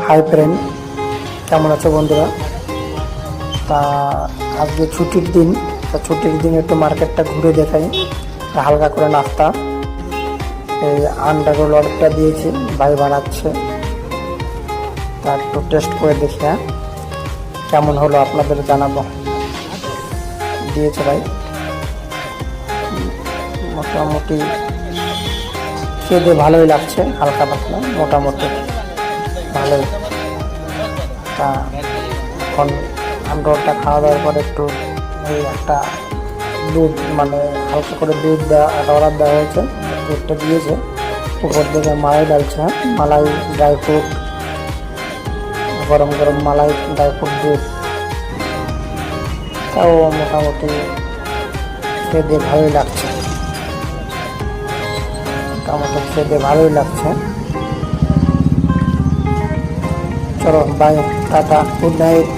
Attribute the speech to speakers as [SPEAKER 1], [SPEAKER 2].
[SPEAKER 1] Hi friend, কেমন আছো বন্ধুরা? তা আজকে ছুটির দিন, তা ছুটির দিন একটু মার্কেটটা ঘুরে দেখাই। হালকা করে নাস্তা, এই আন্ডার রোল অর্ডারটা দিয়েছি, ভাই বানাচ্ছে। তা একটু টেস্ট করে দেখি, হ্যাঁ কেমন হলো আপনাদের জানাবো। দিয়েছে ভাই, মোটামুটি খেতে ভালোই লাগছে, হালকা পাতলা মোটামুটি ভালোই। তা এখন রোলটা খাওয়া দাওয়ার পর একটু এই একটা দুধ, মানে হালকা করে দুধ দেওয়া একটা অর্ডার দেওয়া হয়েছে, দুধটা দিয়েছে। উপর থেকে মালাই ডালছে, হ্যাঁ মালাই, ড্রাই ফ্রুট, গরম গরম মালাই, ড্রাই ফ্রুট, দুধ। তাও মোটামুটি খেতে ভালোই লাগছে, মোটামুটি খেতে ভালোই লাগছে। চলো বাই, টাটা, গুড নাইট।